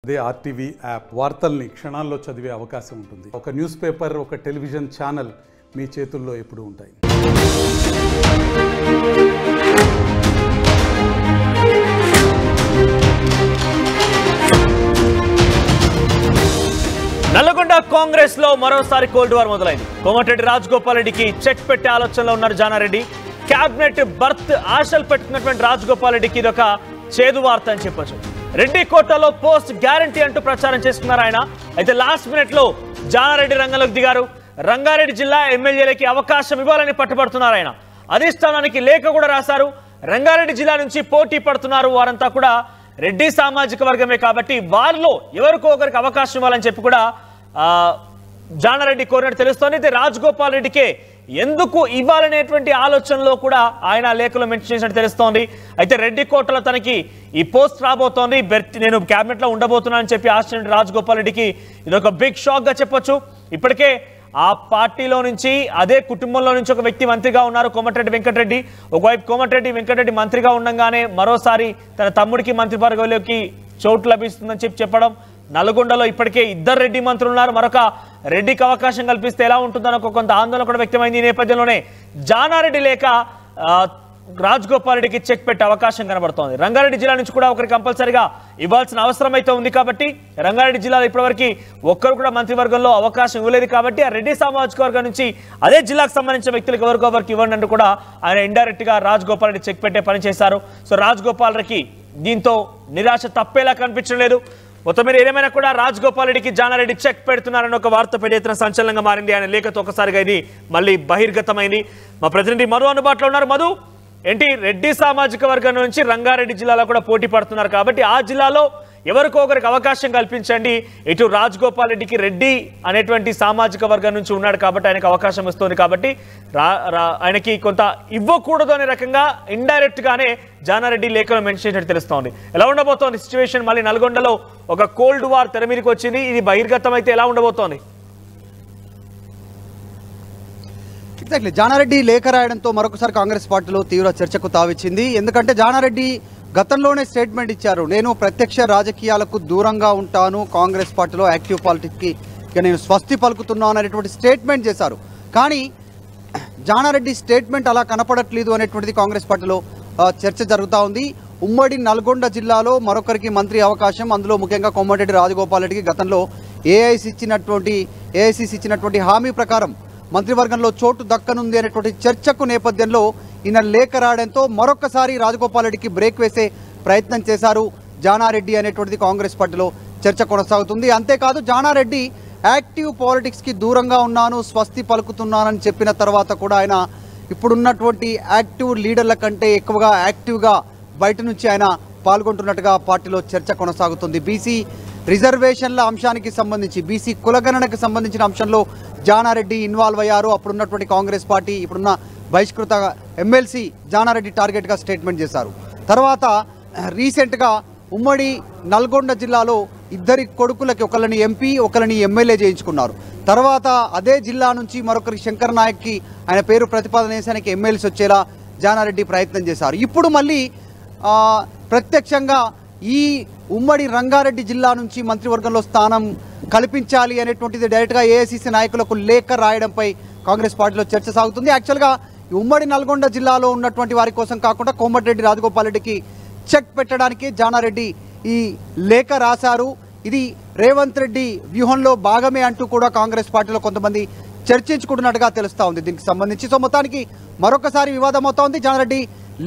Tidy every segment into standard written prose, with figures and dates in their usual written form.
అదే RTV app వార్తల్ని క్షణాల్లో చదివే అవకాశం ఉంటుంది. ఒక న్యూస్ పేపర్, ఒక టెలివిజన్ ఛానల్ మీ చేతుల్లో ఎప్పుడూ ఉంటాయి. నల్లగొండ కాంగ్రెస్ లో మరోసారి కోల్డ్ వార్ మొదలైంది. కోమటిరెడ్డి రాజగోపాల్ రెడ్డికి చెక్ పెట్టే ఆలోచనలో ఉన్నారు జానారెడ్డి. క్యాబినెట్ బర్త్ ఆశలు పెట్టుకున్నటువంటి రాజగోపాల్ రెడ్డికి ఇదొక చేదు వార్త అని చెప్పొచ్చు. రెడ్డి కోటాలో పోస్ట్ గ్యారంటీ అంటూ ప్రచారం చేస్తున్నారు ఆయన. అయితే లాస్ట్ మినిట్ లో జానారెడ్డి రంగంలోకి దిగారు. రంగారెడ్డి జిల్లా ఎమ్మెల్యేలకి అవకాశం ఇవ్వాలని పట్టుబడుతున్నారు ఆయన. అధిష్టానానికి లేఖ కూడా రాశారు. రంగారెడ్డి జిల్లా నుంచి పోటీ పడుతున్నారు వారంతా కూడా రెడ్డి సామాజిక వర్గమే కాబట్టి వారిలో ఎవరికో ఒకరికి అవకాశం ఇవ్వాలని చెప్పి కూడా జానారెడ్డి కోరినట్టు తెలుస్తోంది. అయితే రాజగోపాల్ రెడ్డికే ఎందుకు ఇవ్వాలనేటువంటి ఆలోచనలో కూడా ఆయన లేఖలో మెన్షన్ చేసినట్టు తెలుస్తోంది. అయితే రెడ్డి కోటలో తనకి ఈ పోస్ట్ రాబోతోంది, నేను క్యాబినెట్ లో ఉండబోతున్నాను అని చెప్పి ఆశించిన రాజగోపాల్ రెడ్డికి ఇదొక బిగ్ షాక్ గా చెప్పొచ్చు. ఇప్పటికే ఆ పార్టీలో నుంచి అదే కుటుంబంలో నుంచి ఒక వ్యక్తి మంత్రిగా ఉన్నారు, కోమటిరెడ్డి వెంకటరెడ్డి. ఒకవైపు కోమటిరెడ్డి వెంకటరెడ్డి మంత్రిగా ఉండగానే మరోసారి తన తమ్ముడికి మంత్రివర్గంలోకి చోటు లభిస్తుందని చెప్పడం. నల్గొండలో ఇప్పటికే 2 రెడ్డి మంత్రులు ఉన్నారు. మరొక రెడ్డికి అవకాశం కల్పిస్తే ఎలా ఉంటుందని కొంత ఆందోళన కూడా వ్యక్తమైంది. ఈ నేపథ్యంలోనే జానారెడ్డి లేక రాజగోపాల్ రెడ్డికి చెక్ పెట్టే అవకాశం కనబడుతోంది. రంగారెడ్డి జిల్లా నుంచి కూడా ఒకరికి కంపల్సరిగా ఇవ్వాల్సిన అవసరం అయితే ఉంది కాబట్టి రంగారెడ్డి జిల్లాలో ఇప్పటివరకు ఒక్కరు కూడా మంత్రివర్గంలో అవకాశం ఇవ్వలేదు కాబట్టి ఆ రెడ్డి సామాజిక వర్గం నుంచి అదే జిల్లాకు సంబంధించిన వ్యక్తులకు ఎవరికొవరికి ఇవ్వండి అంటూ కూడా ఆయన ఇండైరెక్ట్ గా రాజగోపాల్ రెడ్డి చెక్ పెట్టే పని చేశారు. సో రాజగోపాల్ రెడ్డికి దీంతో నిరాశ తప్పేలా కనిపించలేదు. మొత్తం మీద ఏదేమైనా కూడా రాజగోపాల్ రెడ్డికి జానారెడ్డి చెక్ పెడుతున్నారని ఒక వార్త పెద్ద ఎత్తున సంచలనంగా మారింది. ఆయన లేఖతో ఒకసారిగా ఇది మళ్ళీ బహిర్గతమైంది. మా ప్రతినిధి మధు అందుబాటులో ఉన్నారు. మధు, ఏంటి రెడ్డి సామాజిక వర్గం నుంచి రంగారెడ్డి జిల్లాలో కూడా పోటీ పడుతున్నారు కాబట్టి ఆ జిల్లాలో ఎవరికో ఒకరికి అవకాశం కల్పించండి. ఇటు రాజగోపాల్ రెడ్డికి రెడ్డి అనేటువంటి సామాజిక వర్గం నుంచి ఉన్నాడు కాబట్టి ఆయనకు అవకాశం వస్తుంది కాబట్టి ఆయనకి కొంత ఇవ్వకూడదు అనే రకంగా ఇండైరెక్ట్ గానే జానారెడ్డి లేఖలో మెన్షన్ చేసినట్టు తెలుస్తోంది. ఎలా ఉండబోతోంది సిచ్యువేషన్? మళ్ళీ నల్గొండలో ఒక కోల్డ్ వార్ తెర మీదకి వచ్చింది. ఇది బహిర్గతం అయితే ఎలా ఉండబోతోంది? ఎగ్జాక్ట్లీ, జానారెడ్డి లేఖ రాయడంతో మరొకసారి కాంగ్రెస్ పార్టీలో తీవ్ర చర్చకు తావిచ్చింది. ఎందుకంటే జానారెడ్డి గతంలోనే స్టేట్మెంట్ ఇచ్చారు, నేను ప్రత్యక్ష రాజకీయాలకు దూరంగా ఉంటాను, కాంగ్రెస్ పార్టీలో యాక్టివ్ పాలిటిక్స్కి ఇక నేను స్వస్తి పలుకుతున్నాను అనేటువంటి స్టేట్మెంట్ చేశారు. కానీ జానారెడ్డి స్టేట్మెంట్ అలా కనపడట్లేదు అనేటువంటిది కాంగ్రెస్ పార్టీలో చర్చ జరుగుతూ ఉంది. ఉమ్మడి నల్గొండ జిల్లాలో మరొకరికి మంత్రి అవకాశం, అందులో ముఖ్యంగా కోమటిరెడ్డి రాజగోపాల్ రెడ్డికి గతంలో ఏఐసిసి ఇచ్చినటువంటి హామీ ప్రకారం మంత్రివర్గంలో చోటు దక్కనుంది అనేటువంటి చర్చకు నేపథ్యంలో ఈయన లేఖ రాయడంతో మరొకసారి రాజగోపాల్ రెడ్డికి బ్రేక్ వేసే ప్రయత్నం చేశారు జానారెడ్డి అనేటువంటిది కాంగ్రెస్ పార్టీలో చర్చ కొనసాగుతుంది. అంతేకాదు జానారెడ్డి యాక్టివ్ పాలిటిక్స్కి దూరంగా ఉన్నాను, స్వస్తి పలుకుతున్నానని చెప్పిన తర్వాత కూడా ఆయన ఇప్పుడున్నటువంటి యాక్టివ్ లీడర్ల కంటే ఎక్కువగా యాక్టివ్గా బయట నుంచి ఆయన పాల్గొంటున్నట్టుగా పార్టీలో చర్చ కొనసాగుతుంది. బీసీ రిజర్వేషన్ల అంశానికి సంబంధించి, బీసీ కులగణనకు సంబంధించిన అంశంలో జానారెడ్డి ఇన్వాల్వ్ అయ్యారు. అప్పుడున్నటువంటి కాంగ్రెస్ పార్టీ ఇప్పుడున్న బహిష్కృత ఎమ్మెల్సీ జానారెడ్డి టార్గెట్గా స్టేట్మెంట్ చేశారు. తర్వాత రీసెంట్గా ఉమ్మడి నల్గొండ జిల్లాలో 2 కొడుకులకి ఒకళ్ళని ఎంపీ ఒకళ్ళని ఎమ్మెల్యే చేయించుకున్నారు. తర్వాత అదే జిల్లా నుంచి మరొకరికి శంకర్ నాయక్కి ఆయన పేరు ప్రతిపాదన చేసి ఆయనకి ఎమ్మెల్యేస్ వచ్చేలా జానారెడ్డి ప్రయత్నం చేశారు. ఇప్పుడు మళ్ళీ ప్రత్యక్షంగా ఈ ఉమ్మడి రంగారెడ్డి జిల్లా నుంచి మంత్రివర్గంలో స్థానం కల్పించాలి అనేటువంటిది డైరెక్ట్గా ఏఐసిసి నాయకులకు లేఖ రాయడంపై కాంగ్రెస్ పార్టీలో చర్చ సాగుతుంది. యాక్చువల్గా ఉమ్మడి నల్గొండ జిల్లాలో ఉన్నటువంటి వారి కోసం కాకుండా కోమటిరెడ్డి రాజగోపాల్ రెడ్డికి చెక్ పెట్టడానికి జానారెడ్డి ఈ లేఖ రాశారు. ఇది రేవంత్ రెడ్డి వ్యూహంలో భాగమే అంటూ కూడా కాంగ్రెస్ పార్టీలో కొంతమంది చర్చించుకుంటున్నట్టుగా తెలుస్తూ ఉంది దీనికి సంబంధించి. సో మొత్తానికి మరొకసారి వివాదం అవుతా ఉంది. జానారెడ్డి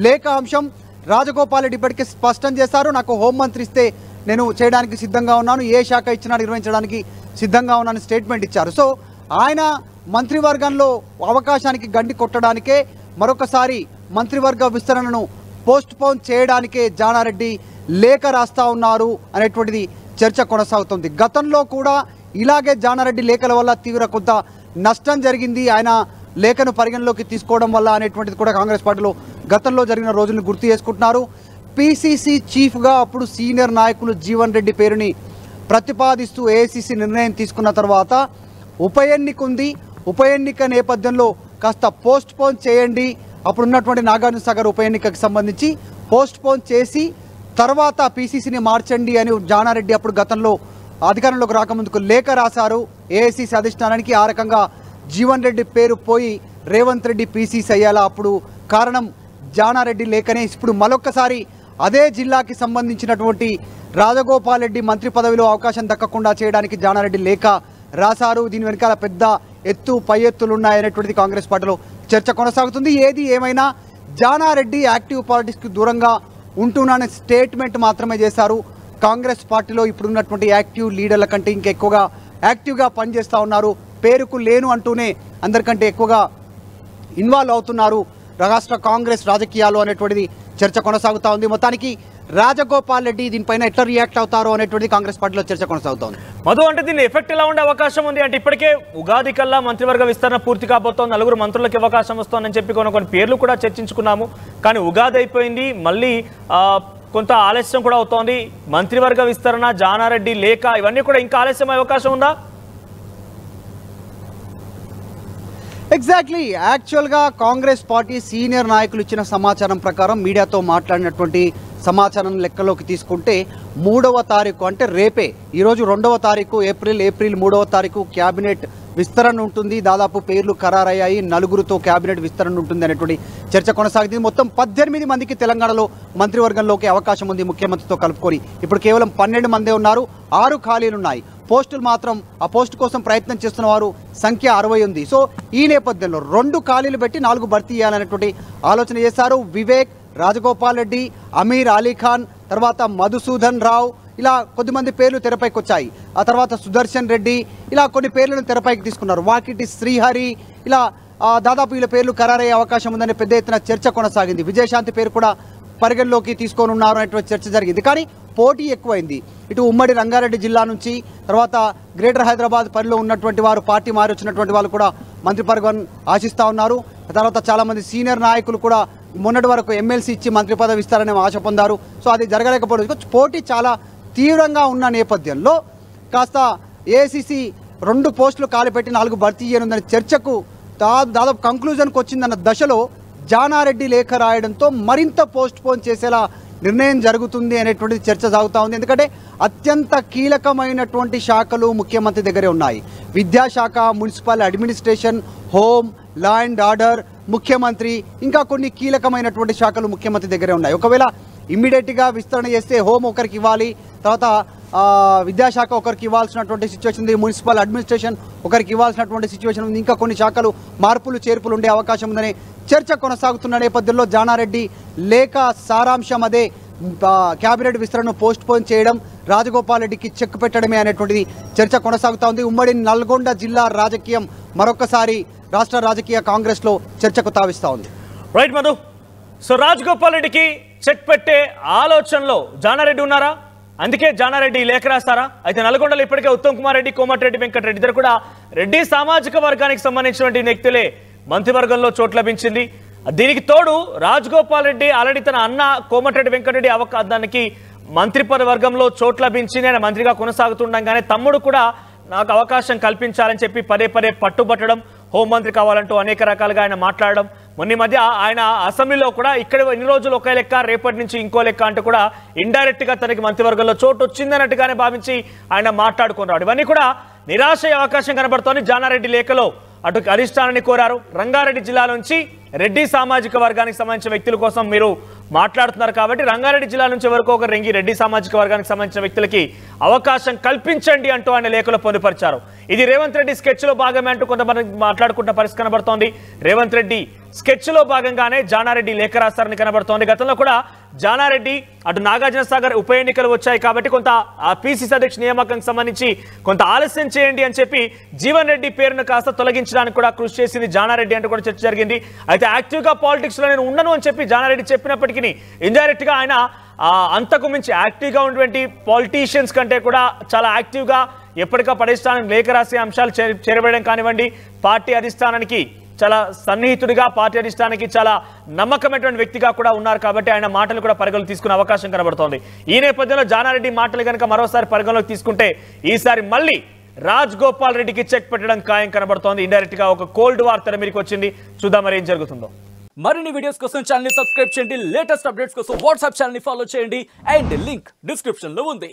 లేఖ అంశం రాజగోపాల్ రెడ్డి ఇప్పటికే స్పష్టం చేశారు, నాకు హోంమంత్రి ఇస్తే నేను చేయడానికి సిద్ధంగా ఉన్నాను, ఏ శాఖ ఇచ్చినా నిర్వహించడానికి సిద్ధంగా ఉన్నాను స్టేట్మెంట్ ఇచ్చారు. సో ఆయన మంత్రివర్గంలో అవకాశానికి గండి కొట్టడానికే, మరొకసారి మంత్రివర్గ విస్తరణను పోస్ట్ పోన్ చేయడానికే జానారెడ్డి లేఖ రాస్తా ఉన్నారు అనేటువంటిది చర్చ కొనసాగుతుంది. గతంలో కూడా ఇలాగే జానారెడ్డి లేఖల వల్ల తీవ్ర కొంత నష్టం జరిగింది, ఆయన లేఖను పరిగణలోకి తీసుకోవడం వల్ల అనేటువంటిది కూడా కాంగ్రెస్ పార్టీలో గతంలో జరిగిన రోజులను గుర్తు చేసుకుంటున్నారు. పిసిసి చీఫ్గా అప్పుడు సీనియర్ నాయకులు జీవన్ రెడ్డి పేరుని ప్రతిపాదిస్తూ ఏఐసిసి నిర్ణయం తీసుకున్న తర్వాత ఉప ఎన్నిక ఉంది, ఉప ఎన్నిక నేపథ్యంలో కాస్త పోస్ట్ పోన్ చేయండి, అప్పుడున్నటువంటి నాగార్జున సాగర్ ఉప ఎన్నికకు సంబంధించి పోస్ట్ పోన్ చేసి తర్వాత పీసీసీని మార్చండి అని జానారెడ్డి అప్పుడు గతంలో అధికారంలోకి రాకముందుకు లేఖ రాశారు ఏఐసీసీ అధిష్టానానికి. ఆ రకంగా జీవన్ రెడ్డి పేరు పోయి రేవంత్ రెడ్డి పీసీసీ అయ్యేలా అప్పుడు కారణం జానారెడ్డి లేఖనే. ఇప్పుడు మరొక్కసారి అదే జిల్లాకి సంబంధించినటువంటి రాజగోపాల్ రెడ్డి మంత్రి పదవిలో అవకాశం దక్కకుండా చేయడానికి జానారెడ్డి లేఖ రాశారు. దీని వెనకాల పెద్ద పై ఎత్తులు ఉన్నాయనేటువంటిది కాంగ్రెస్ పార్టీలో చర్చ కొనసాగుతుంది. ఏది ఏమైనా జానారెడ్డి యాక్టివ్ పాలిటిక్స్కి దూరంగా ఉంటున్నానే స్టేట్మెంట్ మాత్రమే చేశారు. కాంగ్రెస్ పార్టీలో ఇప్పుడున్నటువంటి యాక్టివ్ లీడర్ల కంటే ఇంకెక్కువగా యాక్టివ్గా పనిచేస్తూ ఉన్నారు. పేరుకు లేను అంటూనే అందరికంటే ఎక్కువగా ఇన్వాల్వ్ అవుతున్నారు రాష్ట్ర కాంగ్రెస్ రాజకీయాలు అనేటువంటిది చర్చ కొనసాగుతూ ఉంది. మొత్తానికి రాజగోపాల్ రెడ్డి దీనిపైన ఎట్లా రియాక్ట్ అవుతారో అనేటువంటిది కాంగ్రెస్ పార్టీలో చర్చ కొనసాగుతోంది. మధు, అంటే దీని ఎఫెక్ట్ ఎలా ఉండే అవకాశం ఉంది అంటే ఇప్పటికే ఉగాది కల్లా మంత్రివర్గ విస్తరణ పూర్తి కాబోతోంది, 4 మంత్రులకు అవకాశం వస్తోందని చెప్పి కొన్ని పేర్లు కూడా చర్చించుకున్నాము. కానీ ఉగాది అయిపోయింది, మళ్ళీ కొంత ఆలస్యం కూడా అవుతోంది. మంత్రివర్గ విస్తరణ, జానారెడ్డి లేఖ ఇవన్నీ కూడా ఇంకా ఆలస్యం అవకాశం ఉందా? ఎగ్జాక్ట్లీ. యాక్చువల్గా కాంగ్రెస్ పార్టీ సీనియర్ నాయకులు ఇచ్చిన సమాచారం ప్రకారం మీడియాతో మాట్లాడినటువంటి సమాచారం లెక్కలోకి తీసుకుంటే 3వ తారీఖు అంటే రేపే, ఈరోజు 2వ తారీఖు ఏప్రిల్ 3వ తారీఖు క్యాబినెట్ విస్తరణ ఉంటుంది. దాదాపు పేర్లు ఖరారయ్యాయి, 4గురితో క్యాబినెట్ విస్తరణ ఉంటుంది అనేటువంటి చర్చ కొనసాగుతుంది. మొత్తం 18 మందికి తెలంగాణలో మంత్రివర్గంలోకి అవకాశం ఉంది ముఖ్యమంత్రితో కలుపుకొని. ఇప్పుడు కేవలం 12 మందే ఉన్నారు, 6 ఖాళీలు ఉన్నాయి. పోస్టులు మాత్రం ఆ పోస్టు కోసం ప్రయత్నం చేస్తున్న వారు సంఖ్య 60 ఉంది. సో ఈ నేపథ్యంలో 2 ఖాళీలు పెట్టి 4 భర్తీ చేయాలనేటువంటి ఆలోచన చేశారు. వివేక్, రాజగోపాల్ రెడ్డి, అమీర్ అలీఖాన్, తర్వాత మధుసూదన్ రావు, ఇలా కొద్దిమంది పేర్లు తెరపైకి వచ్చాయి. ఆ తర్వాత సుదర్శన్ రెడ్డి, ఇలా కొన్ని పేర్లను తెరపైకి తీసుకున్నారు. వాకిటి శ్రీహరి, ఇలా దాదాపు వీళ్ళ పేర్లు ఖరారయ్యే అవకాశం ఉందని పెద్ద ఎత్తున చర్చ కొనసాగింది. విజయశాంతి పేరు కూడా పరిగణలోకి తీసుకొని ఉన్నారు అనేటువంటి చర్చ జరిగింది. కానీ పోటీ ఎక్కువైంది. ఇటు ఉమ్మడి రంగారెడ్డి జిల్లా నుంచి, తర్వాత గ్రేటర్ హైదరాబాద్ పరిలో ఉన్నటువంటి వారు, పార్టీ మారి వచ్చినటువంటి వాళ్ళు కూడా మంత్రి పదవి ఆశిస్తూ ఉన్నారు. తర్వాత చాలామంది సీనియర్ నాయకులు కూడా మొన్నటి వరకు ఎమ్మెల్సీ ఇచ్చి మంత్రి పదవి ఇస్తారనే ఆశ పొందారు. సో అది జరగలేకపోవడం, పోటీ చాలా తీవ్రంగా ఉన్న నేపథ్యంలో కాస్త ఏఐసీసీ 2 పోస్టులు కాలిపెట్టి 4 భర్తీ చేయనుందని చర్చకు దాదాపు కంక్లూజన్కి వచ్చిందన్న దశలో జానారెడ్డి లేఖ రాయడంతో మరింత పోస్ట్ పోన్ చేసేలా నిర్ణయం జరుగుతుంది అనేటువంటిది చర్చ సాగుతూ ఉంది. ఎందుకంటే అత్యంత కీలకమైనటువంటి శాఖలు ముఖ్యమంత్రి దగ్గరే ఉన్నాయి. విద్యాశాఖ, municipal administration, home, law and order, ముఖ్యమంత్రి, ఇంకా కొన్ని కీలకమైనటువంటి శాఖలు ముఖ్యమంత్రి దగ్గరే ఉన్నాయి. ఒకవేళ ఇమ్మీడియట్గా విస్తరణ చేస్తే హోమ్ ఒకరికి ఇవ్వాలి, తర్వాత విద్యాశాఖ ఒకరికి ఇవ్వాల్సినటువంటి సిచ్యువేషన్ ఉంది, మున్సిపల్ అడ్మినిస్ట్రేషన్ ఒకరికి ఇవ్వాల్సినటువంటి సిచ్యువేషన్ ఉంది, ఇంకా కొన్ని శాఖలు మార్పులు చేర్పులు ఉండే అవకాశం ఉందనే చర్చ కొనసాగుతున్న నేపథ్యంలో జానారెడ్డి లేఖ సారాంశం అదే, క్యాబినెట్ విస్తరణను పోస్ట్ పోన్ చేయడం, రాజగోపాల్ రెడ్డికి చెక్ పెట్టడమే అనేటువంటిది చర్చ కొనసాగుతూ ఉంది. ఉమ్మడి నల్గొండ జిల్లా రాజకీయం మరొకసారి రాష్ట్ర రాజకీయ కాంగ్రెస్లో చర్చకు తావిస్తూ ఉంది. రైట్ మధు, సో రాజగోపాల్ రెడ్డికి చెక్ పెట్టే ఆలోచనలో జానారెడ్డి ఉన్నారా? అందుకే జానారెడ్డి లేఖ రాస్తారా? అయితే నల్గొండలో ఇప్పటికే ఉత్తమ్ కుమార్ రెడ్డి, కోమటిరెడ్డి వెంకటరెడ్డి ఇద్దరు కూడా రెడ్డి సామాజిక వర్గానికి సంబంధించినటువంటి వ్యక్తులే మంత్రివర్గంలో చోటు లభించింది. దీనికి తోడు రాజగోపాల్ రెడ్డి ఆల్రెడీ తన అన్న కోమటిరెడ్డి వెంకటరెడ్డి దానికి మంత్రి వర్గంలో చోటు లభించింది, ఆయన మంత్రిగా కొనసాగుతుండగానే తమ్ముడు కూడా నాకు అవకాశం కల్పించాలని చెప్పి పదే పట్టుబట్టడం, హోంమంత్రి కావాలంటూ అనేక రకాలుగా ఆయన మాట్లాడడం. మొన్న మధ్య ఆయన అసెంబ్లీలో కూడా ఇక్కడ ఎన్ని రోజులు ఒక లెక్క, రేపటి నుంచి ఇంకో లెక్క అంటూ కూడా ఇండైరెక్ట్ గా తనకి మంత్రివర్గంలో చోటు వచ్చిందన్నట్టుగానే భావించి ఆయన మాట్లాడుకున్నాడు. ఇవన్నీ కూడా నిరాశ అవకాశం కనబడుతోంది. జానారెడ్డి లేఖలో అటు అధిష్టానాన్ని కోరారు. రంగారెడ్డి జిల్లా నుంచి రెడ్డి సామాజిక వర్గానికి సంబంధించిన వ్యక్తుల కోసం మీరు మాట్లాడుతున్నారు కాబట్టి రంగారెడ్డి జిల్లా నుంచి ఎవరికో ఒక రెడ్డి సామాజిక వర్గానికి సంబంధించిన వ్యక్తులకి అవకాశం కల్పించండి అంటూ ఆయన లేఖలో పొందుపరిచారు. ఇది రేవంత్ రెడ్డి స్కెచ్ లో భాగమే అంటూ కొంతమంది మాట్లాడుకుంటున్న పరిస్థితి కనబడుతోంది. రేవంత్ రెడ్డి స్కెచ్ లో భాగంగానే జానారెడ్డి లేఖ రాస్తారని కనబడుతోంది. గతంలో కూడా జానారెడ్డి అటు నాగార్జున సాగర్ ఉప ఎన్నికలు వచ్చాయి కాబట్టి కొంత పిసిసి అధ్యక్ష నియామకానికి సంబంధించి కొంత ఆలస్యం చేయండి అని చెప్పి జీవన్ రెడ్డి పేరును కాస్త తొలగించడానికి కూడా కృషి చేసింది జానారెడ్డి అంటూ కూడా చర్చ జరిగింది. అయితే యాక్టివ్ గా పాలిటిక్స్ లో నేను ఉండను అని చెప్పి జానారెడ్డి చెప్పినప్పటికీ ఇండైరెక్ట్ గా ఆయన అంతకు మించి యాక్టివ్ గా ఉన్నటువంటి పాలిటీషియన్స్ కంటే కూడా చాలా యాక్టివ్ గా ఎప్పటికప్పుడు అధిష్టానం లేఖ రాసే అంశాలు చేరవేయడం కానివ్వండి, పార్టీ అధిష్టానానికి చాలా సన్నిహితుడిగా, పార్టీ అధిష్టానానికి చాలా నమ్మకమైనటువంటి వ్యక్తిగా కూడా ఉన్నారు కాబట్టి ఆయన మాటలు కూడా పరిగణలోకి తీసుకునే అవకాశం కనబడుతోంది. ఈ నేపథ్యంలో జానారెడ్డి మాటలు కనుక మరోసారి పరిగణలోకి తీసుకుంటే ఈసారి మళ్ళీ రాజగోపాల్ రెడ్డికి చెక్ పెట్టడం ఖాయం కనబడుతోంది. ఇండైరెక్ట్ గా ఒక కోల్డ్ వార్ తెర మీదకి వచ్చింది. చూద్దాం మరి ఏం జరుగుతుందో. మరిన్ని వీడియోస్ కోసం ఛానల్ ని సబ్స్క్రైబ్ చేయండి, లేటెస్ట్ అప్డేట్స్ కోసం వాట్సాప్ ఛానల్ ని ఫాలో చేయండి అండ్ లింక్ డిస్క్రిప్షన్ లో ఉంది.